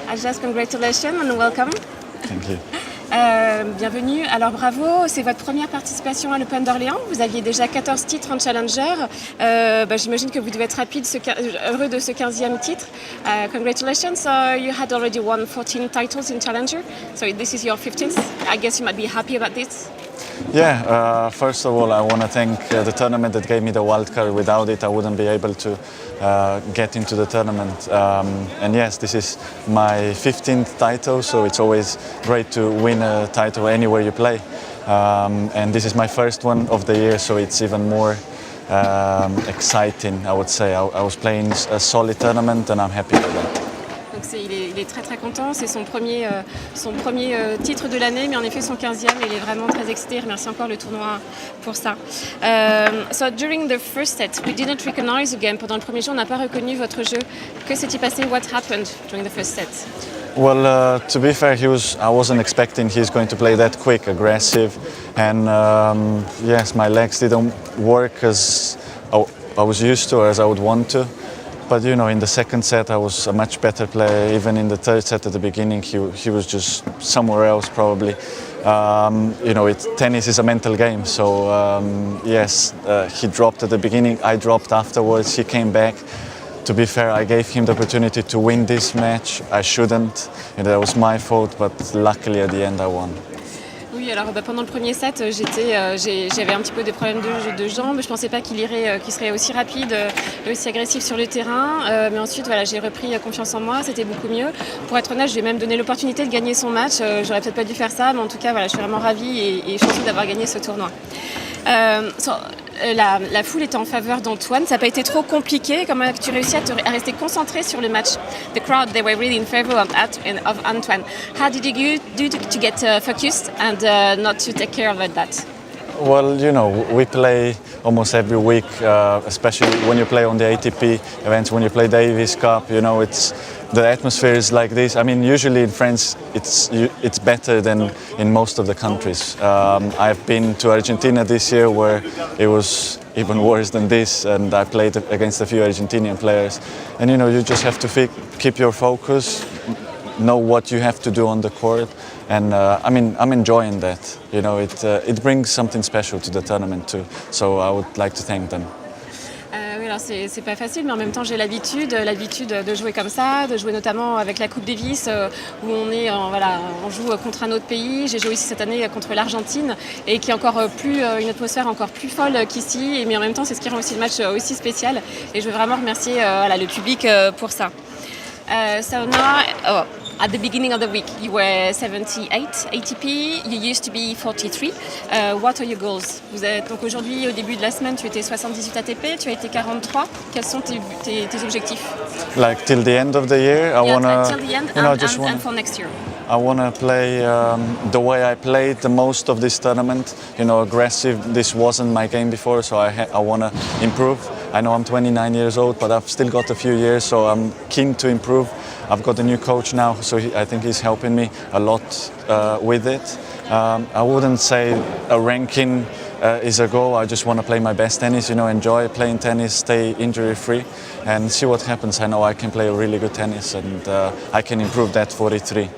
Aljaz, congratulations and welcome. Thank you. Bienvenue. Alors bravo, c'est votre première participation à l'Open d'Orléans. Vous aviez déjà 14 titres en Challenger. J'imagine que vous devez être heureux de ce 15e titre. Congratulations, you had already won 14 titles in Challenger. So this is your 15th. I guess you might be happy about this. Yeah, first of all, I want to thank the tournament that gave me the wild card. Without it, I wouldn't be able to get into the tournament. And yes, this is my 15th title, so it's always great to win a title anywhere you play. And this is my first one of the year, so it's even more exciting, I would say. I was playing a solid tournament and I'm happy with that. Donc il est très très content, c'est son premier titre de l'année, mais en effet son 15e, il est vraiment très excité, il remercie encore le tournoi pour ça. So during the first set, we didn't recognize you game. Pendant le premier jeu, on n'a pas reconnu votre jeu. Que s'est-il passé? What happened during the first set? Well, to be fair, I wasn't expecting he's going to play that quick, aggressive, and yes, my legs didn't work as I was used to or as I would want to. But you know, in the second set, I was a much better player. Even in the third set at the beginning, he was just somewhere else probably. You know, tennis is a mental game. So yes, he dropped at the beginning. I dropped afterwards. He came back. To be fair, I gave him the opportunity to win this match. I shouldn't. That was my fault. But luckily, at the end, I won. Oui, alors pendant le premier set, j'avais un petit peu des problèmes de jambes. Je ne pensais pas qu'il serait aussi rapide et aussi agressif sur le terrain. Mais ensuite, voilà, j'ai repris confiance en moi. C'était beaucoup mieux. Pour être honnête, je lui ai même donné l'opportunité de gagner son match. J'aurais peut-être pas dû faire ça, mais en tout cas, voilà, je suis vraiment ravie et chanceuse d'avoir gagné ce tournoi. La foule était en faveur d'Antoine. Ça n'a pas été trop compliqué. Comment as-tu réussi à rester concentré sur le match? The crowd, they were really in favor of Antoine. How did you do to get focused and not to take care of that? Well, you know, we play almost every week, especially when you play on the ATP events, when you play Davis Cup, you know, the atmosphere is like this. I mean, usually in France, it's better than in most of the countries. I've been to Argentina this year where it was even worse than this, and I played against a few Argentinian players. And you know, you just have to keep your focus, know what you have to do on the court, and I mean, I'm enjoying that. You know, it brings something special to the tournament too. So I would like to thank them. Oui, alors c'est pas facile, mais en même temps j'ai l'habitude de jouer comme ça, de jouer notamment avec la Coupe Davis où on joue contre un autre pays. J'ai joué aussi cette année contre l'Argentine et qui est encore une atmosphère encore plus folle qu'ici. Mais en même temps, c'est ce qui rend aussi le match aussi spécial. Et je veux vraiment remercier le public pour ça. So now, at the beginning of the week, you were 78 ATP. You used to be 43. What are your goals? Donc aujourd'hui, au début de la semaine, tu étais 78 ATP. Tu as été 43. Quels sont tes objectifs? Like till the end of the year, I wanna. Till the end, and for next year. I wanna play the way I played the most of this tournament. You know, aggressive. This wasn't my game before, so I wanna improve. I know I'm 29 years old, but I've still got a few years, so I'm keen to improve. I've got a new coach now, so I think he's helping me a lot with it. I wouldn't say a ranking is a goal. I just want to play my best tennis, you know, enjoy playing tennis, stay injury-free, and see what happens. I know I can play a really good tennis, and I can improve that 43.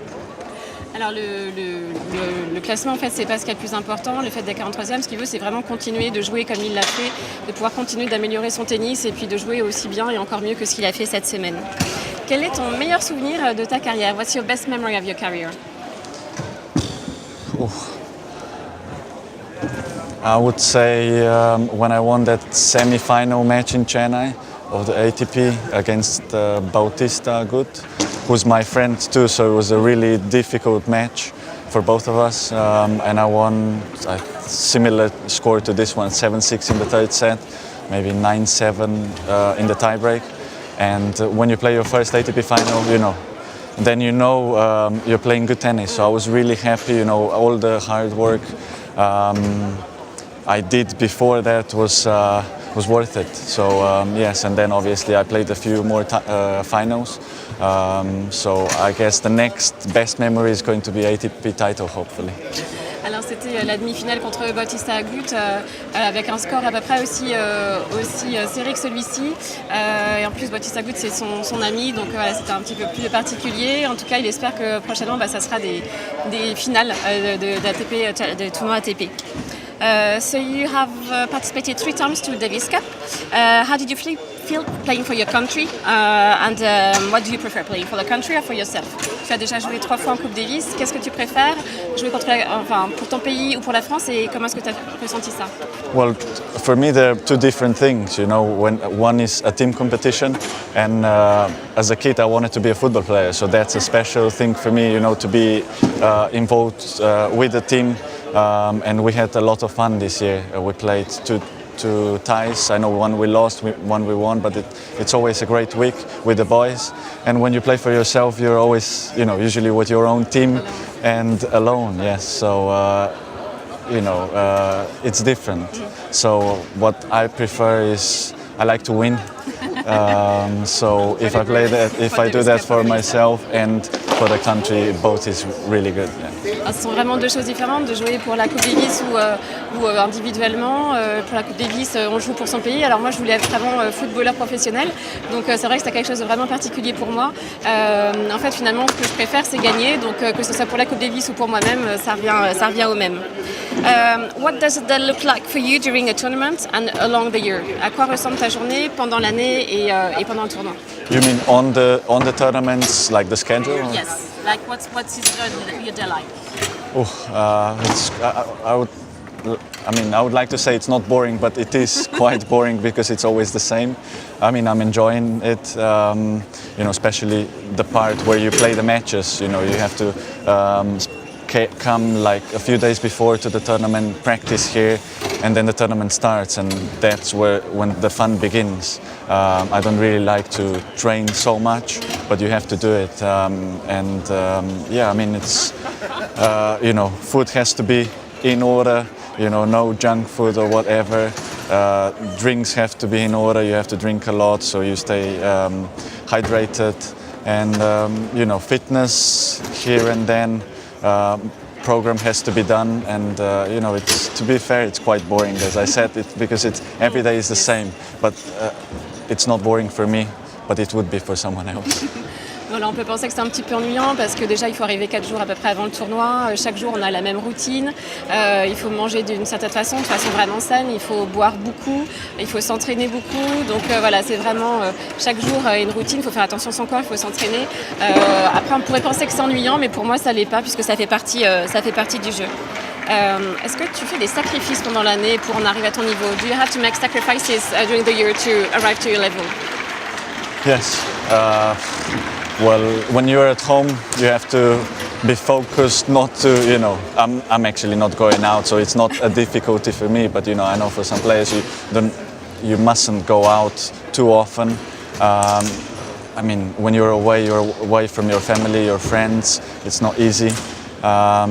Alors le classement, en fait, c'est pas ce qui est le plus important. Le fait d'être 43e, ce qu'il veut, c'est vraiment continuer de jouer comme il l'a fait, de pouvoir continuer d'améliorer son tennis et puis de jouer aussi bien et encore mieux que ce qu'il a fait cette semaine. Quel est ton meilleur souvenir de ta carrière? What's your best memory of your career? I would say when I won that semi-final match in Chennai of the ATP against Bautista Agut, who's my friend too, so it was a really difficult match for both of us, and I won a similar score to this one, 7-6 in the third set, maybe 9-7 in the tiebreak. And when you play your first ATP final, you know, then you know you're playing good tennis. So I was really happy, you know, all the hard work I did before that was worth it. So yes, and then obviously I played a few more finals. So I guess the next best memory is going to be ATP title, hopefully. Alors c'était la demi-finale contre Bautista Agut avec un score à peu près aussi serré que celui-ci. Et en plus, Bautista Agut, c'est son ami, donc voilà, c'était un petit peu plus particulier. En tout cas, il espère que prochainement, ça sera des finales de tournois ATP. So you have participated 3 times to the Davis Cup. How did you feel playing for your country? What do you prefer, playing for the country or for yourself? Tu as déjà joué 3 fois en Coupe Davis. Qu'est-ce que tu préfères, jouer pour ton pays ou pour la France, et comment est-ce que tu as ressenti ça? Well, for me, there are two different things. You know, when one is a team competition, and as a kid, I wanted to be a football player. So that's a special thing for me. You know, to be involved with the team. And we had a lot of fun this year. We played two ties. I know one we lost, one we won, but it's always a great week with the boys. And when you play for yourself, you're always, you know, usually with your own team and alone. Yes, so it's different. So what I prefer is I like to win. So if I do that for myself and for the country, both is really good. Yeah. Ce sont vraiment deux choses différentes, de jouer pour la Coupe Davis ou individuellement. Pour la Coupe Davis, on joue pour son pays. Alors moi, je voulais être avant footballeur professionnel, donc c'est vrai que c'est quelque chose de vraiment particulier pour moi. En fait, finalement, ce que je préfère, c'est gagner. Donc que ce soit pour la Coupe Davis ou pour moi-même, ça revient au même. What does it look like for you during a tournament and along the year? À quoi ressemble ta journée pendant l'année et pendant un tournoi? You mean on the tournaments, like the schedule? Yes. Like what's your day like? I would like to say it's not boring, but it is quite boring because it's always the same. I mean, I'm enjoying it, especially the part where you play the matches. You know, you have to come like a few days before to the tournament, practice here, and then the tournament starts, and that's when the fun begins. I don't really like to train so much, but you have to do it. It's food has to be in order. You know, no junk food or whatever. Drinks have to be in order. You have to drink a lot so you stay hydrated, and fitness here and then. Program has to be done, and it's, to be fair, it's quite boring, as I said, because every day is the same. But it's not boring for me, but it would be for someone else. Voilà, on peut penser que c'est un petit peu ennuyant parce que déjà il faut arriver 4 jours à peu près avant le tournoi. Chaque jour on a la même routine. Il faut manger d'une certaine façon, de façon vraiment saine. Il faut boire beaucoup, il faut s'entraîner beaucoup. Donc voilà, c'est vraiment chaque jour une routine. Il faut faire attention à son corps, il faut s'entraîner. Après on pourrait penser que c'est ennuyant, mais pour moi ça l'est pas puisque ça fait partie du jeu. Est-ce que tu fais des sacrifices pendant l'année pour en arriver à ton niveau? Do you have to make sacrifices during the year to arrive to your level? Yes. Well, when you're at home, you have to be focused not to, I'm actually not going out, so it's not a difficulty for me, but, I know for some players you mustn't go out too often. When you're away from your family, your friends, it's not easy.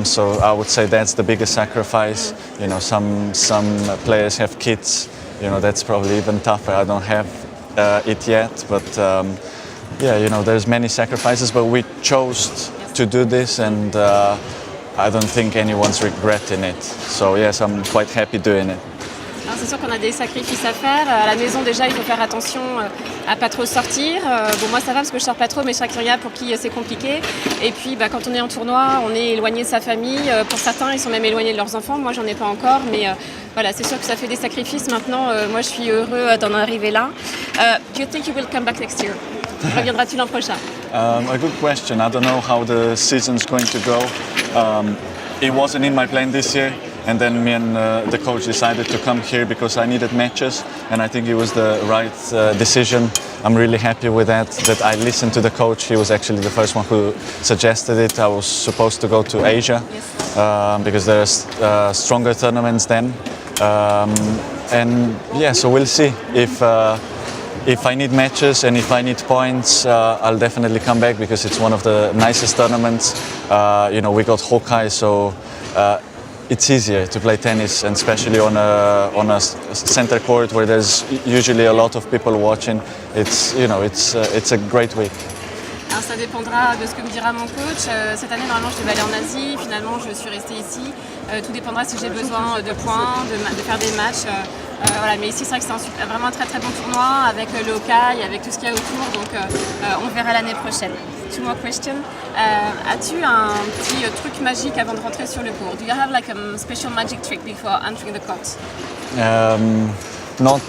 So I would say that's the biggest sacrifice. Some players have kids, that's probably even tougher. I don't have it yet, but there's many sacrifices, but we chose to do this, and I don't think anyone's regretting it. So yes, I'm quite happy doing it. Alors c'est sûr qu'on a des sacrifices à faire. À la maison déjà, il faut faire attention à pas trop sortir. Bon, moi ça va parce que je sors pas trop, mais je sais qu'il y en a pour qui c'est compliqué. Et puis quand on est en tournoi, on est éloigné de sa famille. Pour certains, ils sont même éloignés de leurs enfants. Moi, j'en ai pas encore, mais voilà, c'est sûr que ça fait des sacrifices. Maintenant, moi, je suis heureux d'en arriver là. Do you think you will come back next year? Reviendras-tu l'an prochain? A good question. I don't know how the season's going to go. It wasn't in my plan this year. And then me and the coach decided to come here because I needed matches, and I think it was the right decision. I'm really happy with that I listened to the coach. He was actually the first one who suggested it. I was supposed to go to Asia because there's stronger tournaments then. So we'll see if I need matches and if I need points, I'll definitely come back because it's one of the nicest tournaments. We got Hawkeye, so it's easier to play tennis, and especially on a center court where there's usually a lot of people watching. It's a great week. Alors ça dépendra de ce que me dira mon coach. Cette année, normalement, je devais aller en Asie. Finalement, je suis restée ici. Tout dépendra si j'ai besoin de points, de faire des matchs. Voilà. Mais ici, c'est vrai que c'est vraiment un très très bon tournoi avec le Hawkeye, avec tout ce qu'il y a autour. Donc, on verra l'année prochaine. Two more questions. As-tu un petit truc magique avant de rentrer sur le court? Do you have like a special magic trick before entering the court? Not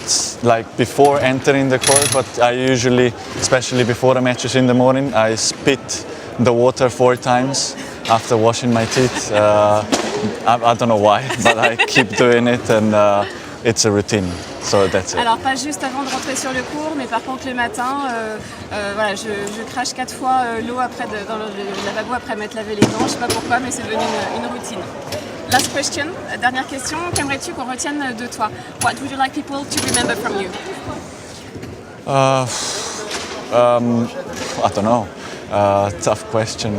like before entering the court, but I usually, especially before the matches in the morning, I spit the water 4 times after washing my teeth. I don't know why, but I keep doing it and it's a routine. So that's it. Alors pas juste avant de rentrer sur le court, mais par contre le matin, voilà, je crache 4 fois l'eau après dans le lavabo après m'être lavé les dents. Je sais pas pourquoi, mais c'est devenu une routine. Last question, dernière question. Qu'aimerais-tu qu'on retienne de toi? What would you like people to remember from you? I don't know. Tough question.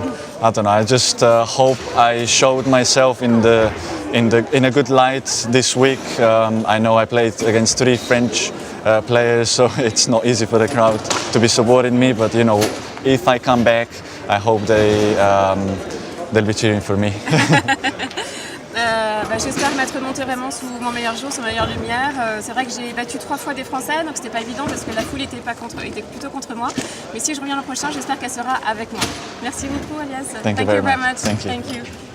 I don't know. I just hope I showed myself in a good light this week. I know I played against 3 French players, so it's not easy for the crowd to be supporting me. But you know, if I come back, I hope they'll be cheering for me. J'espère m'être montée vraiment sous mon meilleur jour, sous ma meilleure lumière. C'est vrai que j'ai battu 3 fois des Français, donc c'était pas évident parce que la foule était plutôt contre moi. Mais si je reviens l'an prochain, j'espère qu'elle sera avec moi. Merci beaucoup, Aljaz. Thank you very much. Thank you. Thank you.